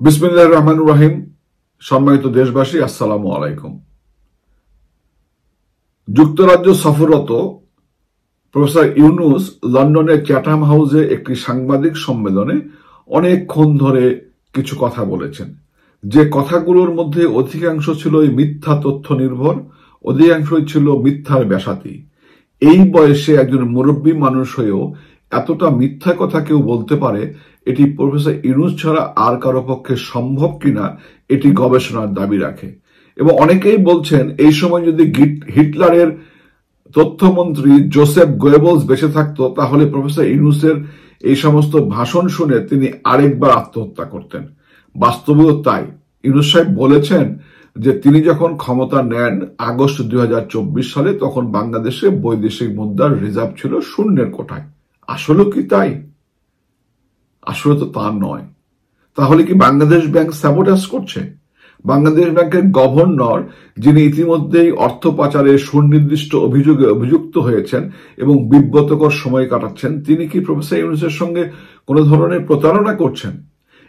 বিসমিল্লাহির রহমানির রহিম। সম্মানিত দেশবাসী, আসসালামু আলাইকুম। যুক্তরাজ্য সফররত প্রফেসর ইউনূস লন্ডনের চ্যাটাম হাউসে একটি সাংবাদিক সম্মেলনে অনেকক্ষণ ধরে কিছু কথা বলেছেন। যে কথাগুলোর মধ্যে অধিকাংশ ছিল মিথ্যা তথ্য নির্ভর, অধিকাংশই ছিল মিথ্যার ব্যাসাতি। এই বয়সে একজন মুরব্বী মানুষ হয়েও এতটা মিথ্যা কথা কেউ বলতে পারে, এটি প্রফেসর ইউনূস ছাড়া আর কারো পক্ষে সম্ভব কিনা এটি গবেষণার দাবি রাখে। এবং অনেকেই বলছেন এই সময় যদি হিটলারের তথ্যমন্ত্রী জোসেফ গোয়েবলস বেঁচে থাকতো তাহলে প্রফেসর ইউনূসের এই সমস্ত ভাষণ শুনে তিনি আরেকবার আত্মহত্যা করতেন। বাস্তবেও তাই। ইউনূস সাহেব বলেছেন যে তিনি যখন ক্ষমতা নেন আগস্ট 2024 সালে, তখন বাংলাদেশে বৈদেশিক মুদ্রার রিজার্ভ ছিল শূন্যের কোঠায়। আসলে কি তাই? আসলে তো তা নয়। তাহলে কি বাংলাদেশ ব্যাংক স্যাবোটাজ করছে? বাংলাদেশ ব্যাংকের গভর্নর, যিনি ইতিমধ্যেই অর্থ পাচারের সুনির্দিষ্ট অভিযোগে অভিযুক্ত হয়েছেন এবং বিব্রতকর সময় কাটাচ্ছেন, তিনি কি প্রফেসর ইউনূসের সঙ্গে কোনো ধরনের প্রতারণা করছেন?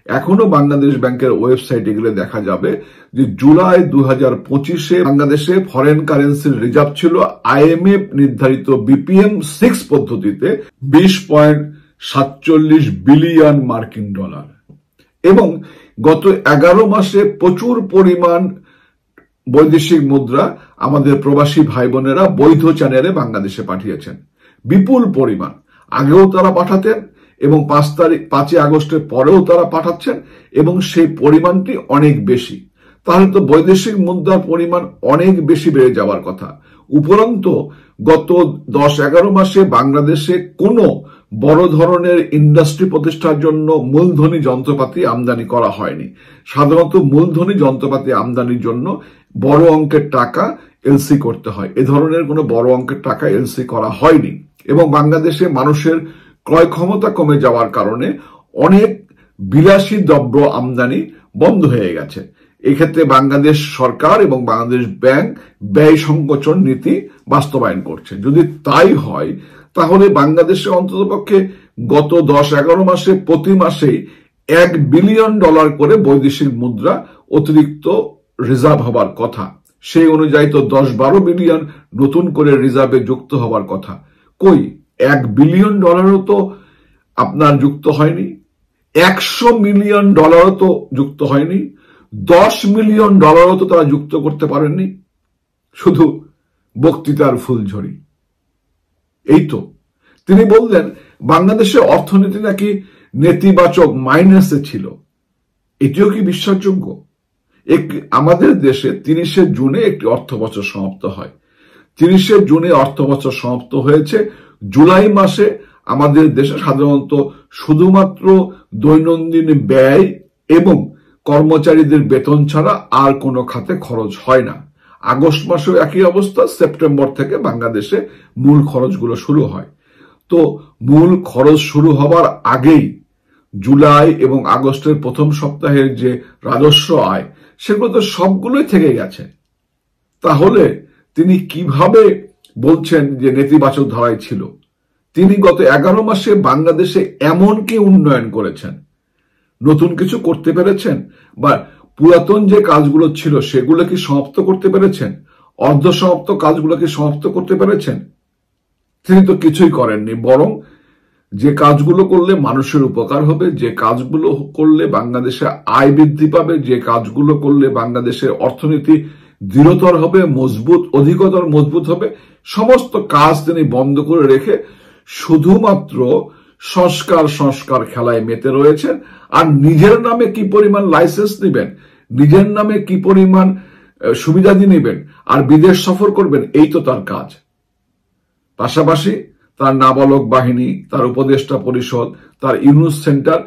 এখনো বাংলাদেশ ব্যাংকের ওয়েবসাইটে গেলে দেখা যাবে যে জুলাই 2025-এ বাংলাদেশে ফরেন কারেন্সির রিজার্ভ ছিল IMF নির্ধারিত BPM 6 পদ্ধতিতে 20.47 বিলিয়ন মার্কিন ডলার। এবং গত 11 মাসে প্রচুর পরিমাণ বৈদেশিক মুদ্রা আমাদের প্রবাসী ভাই বোনেরা বৈধ চ্যানেলে বাংলাদেশে পাঠিয়েছেন, বিপুল পরিমাণ। আগেও তারা পাঠাতেন এবং 5 আগস্টের পরেও তারা পাঠাচ্ছেন এবং সেই পরিমাণটি অনেক বেশি। তাহলে তো বৈদেশিক মুদ্রার পরিমাণ অনেক বেশি বেড়ে যাওয়ার কথা। উপরন্তু গত 10-11 মাসে বাংলাদেশে কোনো বড় ধরনের ইন্ডাস্ট্রি প্রতিষ্ঠার জন্য মূলধনী যন্ত্রপাতি আমদানি করা হয়নি। সাধারণত মূলধনী যন্ত্রপাতি আমদানির জন্য বড় অঙ্কের টাকা এলসি করতে হয়। এ ধরনের কোনো বড় অঙ্কের টাকা এলসি করা হয়নি এবং বাংলাদেশে মানুষের ক্রয় ক্ষমতা কমে যাওয়ার কারণে অনেক বিলাসী দ্রব্য আমদানি বন্ধ হয়ে গেছে। এক্ষেত্রে বাংলাদেশ সরকার এবং বাংলাদেশ ব্যাংক ব্যয় সংকোচন নীতি বাস্তবায়ন করছে। যদি তাই হয় তাহলে বাংলাদেশে অন্ততপক্ষে গত 10-11 মাসে প্রতি মাসেই $1 বিলিয়ন করে বৈদেশিক মুদ্রা অতিরিক্ত রিজার্ভ হবার কথা। সেই অনুযায়ী তো 10-12 বিলিয়ন নতুন করে রিজার্ভে যুক্ত হবার কথা। কই, $1 বিলিয়ন তো আপনার যুক্ত হয়নি, $100 মিলিয়ন তো যুক্ত হয়নি, $10 মিলিয়ন তো তারা যুক্ত করতে পারেননি। শুধু বক্তৃতার ফুলঝড়ি। এই তো তিনি বললেন বাংলাদেশের অর্থনীতি নাকি নেতিবাচক মাইনাসে ছিল। এটিও কি বিশ্বাসযোগ্য? আমাদের দেশে 30শে জুনে একটি অর্থবছর সমাপ্ত হয়। 30শে জুনে অর্থবছর সমাপ্ত হয়েছে। জুলাই মাসে আমাদের দেশে সাধারণত শুধুমাত্র দৈনন্দিন ব্যয় এবং কর্মচারীদের বেতন ছাড়া আর কোনো খাতে খরচ হয় না। আগস্ট মাসেও একই অবস্থা। সেপ্টেম্বর থেকে বাংলাদেশে মূল খরচগুলো শুরু হয়। তো মূল খরচ শুরু হবার আগেই জুলাই এবং আগস্টের প্রথম সপ্তাহের যে রাজস্ব আয়, সেগুলো তো সবগুলোই থেকে গেছে। তাহলে তিনি কিভাবে বলছেন যে নেতিবাচক ধারায় ছিল? তিনি গত 11 মাসে বাংলাদেশে এমন কি উন্নয়ন করেছেন? নতুন কিছু করতে পেরেছেন? বা পুরাতন যে কাজগুলো ছিল সেগুলো কি সমাপ্ত করতে পেরেছেন? অর্ধ সমাপ্ত কাজগুলো কি সমাপ্ত করতে পেরেছেন? তিনি তো কিছুই করেননি। বরং যে কাজগুলো করলে মানুষের উপকার হবে, যে কাজগুলো করলে বাংলাদেশে আয় বৃদ্ধি পাবে, যে কাজগুলো করলে বাংলাদেশের অর্থনীতি দৃঢ়তর হবে, অধিকতর মজবুত হবে, সমস্ত কাজ তিনি বন্ধ করে রেখে শুধুমাত্র সংস্কার খেলায় মেতে রয়েছেন। আর নিজের নামে কি পরিমাণ লাইসেন্স নেবেন, নিজের নামে কি পরিমাণ সুবিধাদি নেবেন আর বিদেশ সফর করবেন, এই তো তার কাজ। পাশাপাশি তার নাবালক বাহিনী, তার উপদেষ্টা পরিষদ, তার ইউনূস সেন্টার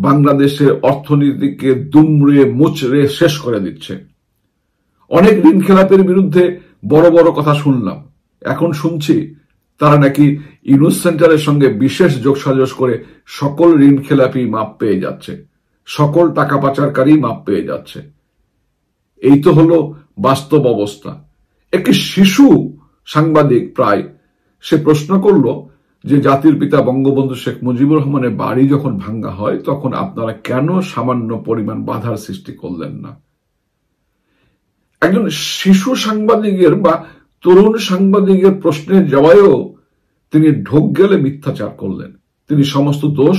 বাংলাদেশের অর্থনীতিকে দুমড়ে মুচড়ে শেষ করে দিচ্ছে। অনেক ঋণ খেলাপের বিরুদ্ধে বড় বড় কথা শুনলাম। এখন শুনছি তারা নাকি ইউনূস সেন্টারের সঙ্গে বিশেষ যোগসাজশ করে সকল ঋণ খেলাপি মাপ পেয়ে যাচ্ছে, সকল টাকা পাচারকারী মাপ পেয়ে যাচ্ছে। এই তো হলো বাস্তব অবস্থা। একটি শিশু সাংবাদিক প্রায় সে প্রশ্ন করল যে জাতির পিতা বঙ্গবন্ধু শেখ মুজিবুর রহমানের বাড়ি যখন ভাঙ্গা হয় তখন আপনারা কেন সামান্য পরিমাণ বাধার সৃষ্টি করলেন না? একজন শিশু সাংবাদিকের বা তরুণ সাংবাদিকের প্রশ্নের জবাবেও তিনি ঢোক গেলে মিথ্যাচার করলেন। তিনি সমস্ত দোষ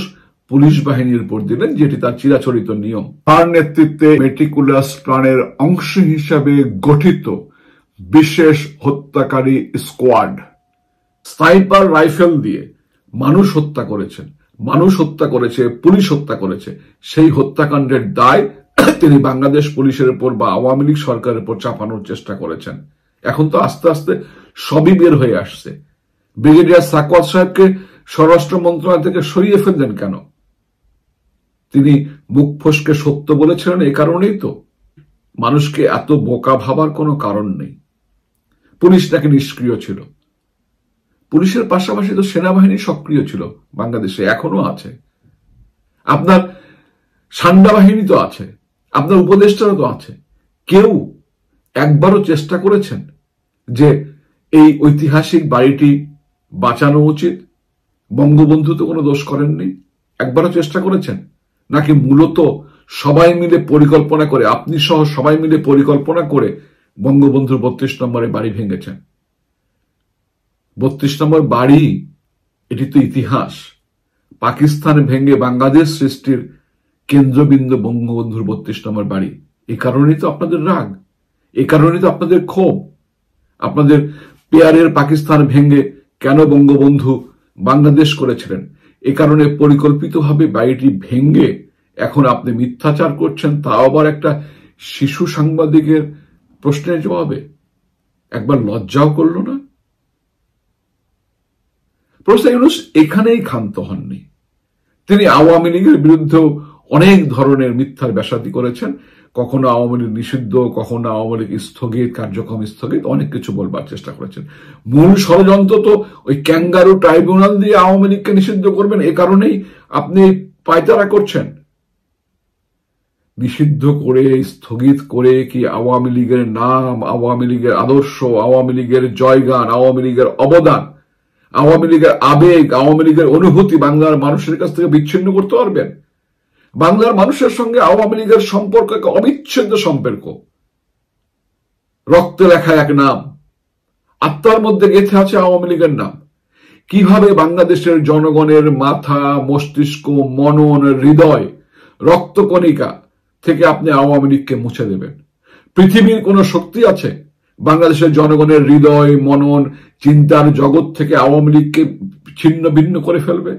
পুলিশ বাহিনীর উপর দিলেন, যেটি তার চিরাচরিত নিয়ম। তার নেতৃত্বে মেটিকুলাস প্ল্যানের অংশ হিসাবে গঠিত বিশেষ হত্যাকারী স্কোয়াড স্নাইপার রাইফেল দিয়ে মানুষ হত্যা করেছেন, মানুষ হত্যা করেছে, পুলিশ হত্যা করেছে। সেই হত্যাকাণ্ডের দায় তিনি বাংলাদেশ পুলিশের উপর বা আওয়ামী লীগ সরকারের উপর চাপানোর চেষ্টা করেছেন। এখন তো আস্তে আস্তে সবই বের হয়ে আসছে। ব্রিগেডিয়ার সাকওয়াত সাহেবকে স্বরাষ্ট্র মন্ত্রণালয় থেকে সরিয়ে ফেললেন কেন? তিনি মুখ ফসকে সত্য বলেছিলেন, এ কারণেই তো। মানুষকে এত বোকা ভাবার কোনো কারণ নেই। পুলিশ নাকি নিষ্ক্রিয় ছিল। পুলিশের পাশাপাশি তো সেনাবাহিনী সক্রিয় ছিল বাংলাদেশে, এখনো আছে। আপনার সান্ডা বাহিনী তো আছে, আপনার উপদেষ্টারা তো আছে। কেউ একবারও চেষ্টা করেছেন যে এই ঐতিহাসিক বাড়িটি বাঁচানো উচিত? বঙ্গবন্ধু তো কোনো দোষ করেননি, একবারও চেষ্টা করেছেন? নাকি মূলত সবাই মিলে পরিকল্পনা করে, আপনি সহ সবাই মিলে পরিকল্পনা করে বঙ্গবন্ধুর 32 নম্বরে বাড়ি ভেঙেছেন? 32 নম্বর বাড়ি, এটি তো ইতিহাস। পাকিস্তান ভেঙে বাংলাদেশ সৃষ্টির কেন্দ্রবিন্দু বঙ্গবন্ধুর 32 নম্বর বাড়ি। এই কারণেই তো আপনাদের রাগ, এই কারণেই তো আপনাদের ক্ষোভ। আপনাদের পেয়ারের পাকিস্তান ভেঙে কেন বঙ্গবন্ধু বাংলাদেশ করেছিলেন? এ কারণে পরিকল্পিতভাবে বাড়িটি ভেঙে এখন আপনি মিথ্যাচার করছেন, তাও আবার একটা শিশু সাংবাদিকের প্রশ্নের জবাবে। একবার লজ্জাও করল না? প্রফেসর ইউনূস এখানেই ক্ষান্ত হননি। তিনি আওয়ামী লীগের বিরুদ্ধেও অনেক ধরনের মিথ্যার ব্যাসাদি করেছেন। কখনো আওয়ামী লীগ নিষিদ্ধ, কখনো আওয়ামী লীগ স্থগিত, কার্যক্রম স্থগিত, অনেক কিছু বলবার চেষ্টা করেছেন। মূল ষড়যন্ত্র তো ওই ক্যাঙ্গারু ট্রাইব্যুনাল দিয়ে আওয়ামী লীগকে নিষিদ্ধ করবেন, এ কারণেই আপনি পায়তারা করছেন। নিষিদ্ধ করে, স্থগিত করে কি আওয়ামী লীগের নাম, আওয়ামী লীগের আদর্শ, আওয়ামী লীগের জয়গান, আওয়ামী লীগের অবদান, আওয়ামী লীগের আবেগ, আওয়ামী লীগের অনুভূতি বাংলার মানুষের কাছ থেকে বিচ্ছিন্ন করতে পারবেন? বাংলার মানুষের সঙ্গে আওয়ামী লীগের সম্পর্ক এক অবিচ্ছেদ্য সম্পর্ক। রক্তে লেখা এক নাম, আত্মার মধ্যে গেঁথে আছে আওয়ামী লীগের নাম। কিভাবে বাংলাদেশের জনগণের মাথা, মস্তিষ্ক, মনন, হৃদয়, রক্তকণিকা থেকে আপনি আওয়ামী লীগকে মুছে দেবেন? পৃথিবীর কোন শক্তি আছে বাংলাদেশের জনগণের হৃদয়, মনন, চিন্তার জগৎ থেকে আওয়ামী লীগকে ছিন্ন ভিন্ন করে ফেলবে?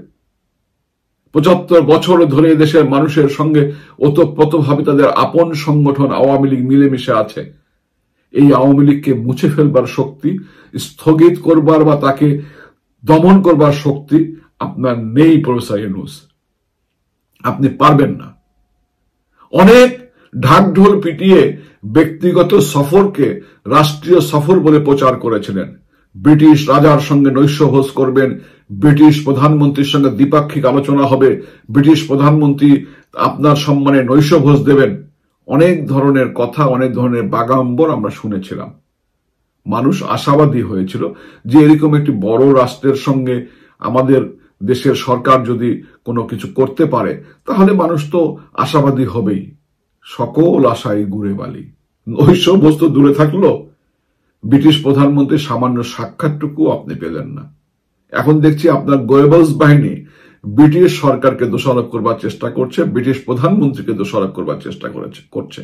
75 বছর ধরে দেশের মানুষের সঙ্গে ওতপ্রোতভাবে তাদের আপন সংগঠন আওয়ামী লীগ মিলেমিশে আছে। এই আওয়ামী লীগকে মুছে ফেলবার শক্তি, স্থগিত করবার বা তাকে দমন করবার শক্তি আপনার নেই প্রফেসর ইউনূস। আপনি পারবেন না। অনেক ঢাকঢোল পিটিয়ে ব্যক্তিগত সফরকে রাষ্ট্রীয় সফর বলে প্রচার করেছিলেন। ব্রিটিশ রাজার সঙ্গে নৈশভোজ করবেন, ব্রিটিশ প্রধানমন্ত্রীর সঙ্গে দ্বিপাক্ষিক আলোচনা হবে, ব্রিটিশ প্রধানমন্ত্রী আপনার সম্মানে নৈশভোজ দেবেন। অনেক ধরনের কথা, অনেক ধরনের বাগাম্বর আমরা শুনেছিলাম। মানুষ আশাবাদী হয়েছিল যে এরকম একটি বড় রাষ্ট্রের সঙ্গে আমাদের দেশের সরকার যদি কোনো কিছু করতে পারে তাহলে মানুষ তো আশাবাদী হবেই। সকল আশাই গুড়ে বালি। নৈশভোজ তো দূরে থাকলো, ব্রিটিশ প্রধানমন্ত্রীর সামান্য সাক্ষাৎটুকু আপনি পেলেন না। এখন দেখছি আপনার গোয়েবলস বাহিনী ব্রিটিশ সরকারকে দোষারোপ করবার চেষ্টা করছে, ব্রিটিশ প্রধানমন্ত্রীকে দোষারোপ করবার চেষ্টা করছে।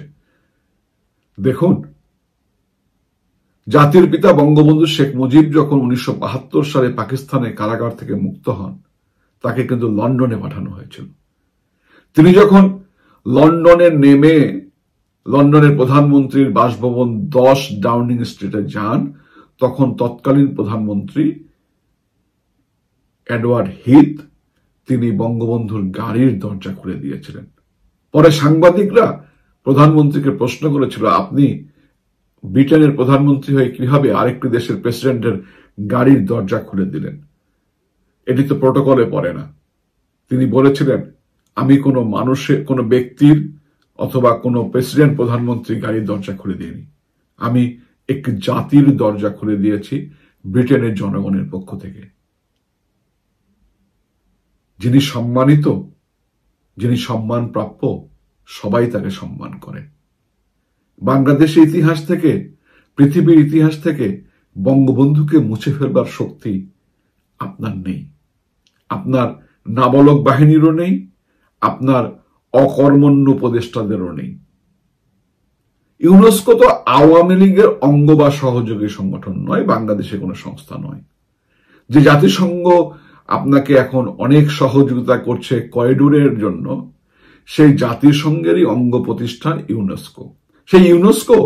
দেখুন, জাতির পিতা বঙ্গবন্ধু শেখ মুজিব যখন 1972 সালে পাকিস্তানের কারাগার থেকে মুক্ত হন, তাকে কিন্তু লন্ডনে পাঠানো হয়েছিল। তিনি যখন লন্ডনে নেমে লন্ডনের প্রধানমন্ত্রীর বাসভবন 10 ডাউনিং স্ট্রিটে যান, তখন তৎকালীন প্রধানমন্ত্রী এডওয়ার্ড হিথ তিনি বঙ্গবন্ধুর গাড়ির দরজা খুলে দিয়েছিলেন। পরে সাংবাদিকরা প্রধানমন্ত্রীকে প্রশ্ন করেছিল, আপনি ব্রিটেনের প্রধানমন্ত্রী হয়ে কিভাবে আরেকটি দেশের প্রেসিডেন্টের গাড়ির দরজা খুলে দিলেন? এটি তো প্রটোকলে পড়ে না। তিনি বলেছিলেন, আমি কোনো মানুষের, কোনো ব্যক্তির অথবা কোনো প্রেসিডেন্ট প্রধানমন্ত্রী গাড়ির দরজা খুলে দিইনি। আমি একটি জাতির দরজা খুলে দিয়েছি ব্রিটেনের জনগণের পক্ষ থেকে। যিনি সম্মানিত, যিনি সম্মান প্রাপ্য, সবাই তাকে সম্মান করে। বাংলাদেশের ইতিহাস থেকে, পৃথিবীর ইতিহাস থেকে বঙ্গবন্ধুকে মুছে ফেলবার শক্তি আপনার নেই, আপনার নাবালক বাহিনীরও নেই, আপনার অকর্মণ্য উপদেষ্টাদেরও নেই। ইউনেস্কো তো আওয়ামী লীগের অঙ্গ বা সহযোগী সংগঠন নয়, বাংলাদেশে কোনো সংস্থা নয়। যে জাতিসংঘ আপনাকে এখন অনেক সহযোগিতা করছে করিডোরের জন্য, সেই জাতিসংঘেরই অঙ্গ প্রতিষ্ঠান ইউনেস্কো। সেই ইউনেস্কো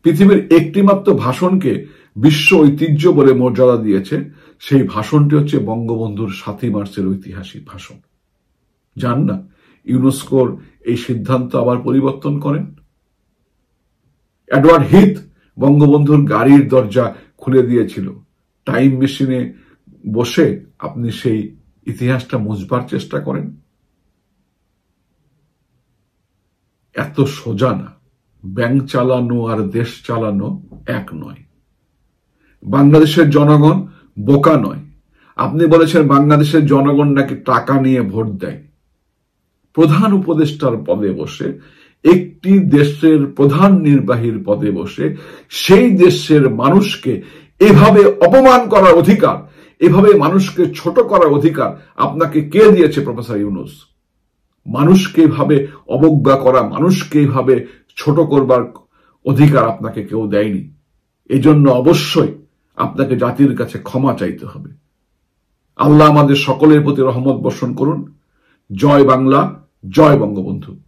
পৃথিবীর একটিমাত্র ভাষণকে বিশ্ব ঐতিহ্য বলে মর্যাদা দিয়েছে। সেই ভাষণটি হচ্ছে বঙ্গবন্ধুর ৭ই মার্চের ঐতিহাসিক ভাষণ। জান না ইউনেস্কোর এই সিদ্ধান্ত আবার পরিবর্তন করেন। এডওয়ার্ড হিথ বঙ্গবন্ধুর গাড়ির দরজা খুলে দিয়েছিল। টাইম মেশিনে বসে আপনি সেই ইতিহাসটা মুছবার চেষ্টা করেন। এত সোজা না। ব্যাংক চালানো আর দেশ চালানো এক নয়। বাংলাদেশের জনগণ বোকা নয়। আপনি বলেছেন বাংলাদেশের জনগণ নাকি টাকা নিয়ে ভোট দেয়। প্রধান উপদেষ্টার পদে বসে, একটি দেশের প্রধান নির্বাহীর পদে বসে সেই দেশের মানুষকে এভাবে অপমান করার অধিকার, এভাবে মানুষকে ছোট করার অধিকার আপনাকে কে দিয়েছে প্রফেসর ইউনূস? মানুষকে এভাবে অবজ্ঞা করা, মানুষকে এভাবে ছোট করবার অধিকার আপনাকে কেউ দেয়নি। এজন্য অবশ্যই আপনাকে জাতির কাছে ক্ষমা চাইতে হবে। আল্লাহ আমাদের সকলের প্রতি রহমত বর্ষণ করুন। জয় বাংলা, জয় বঙ্গবন্ধু।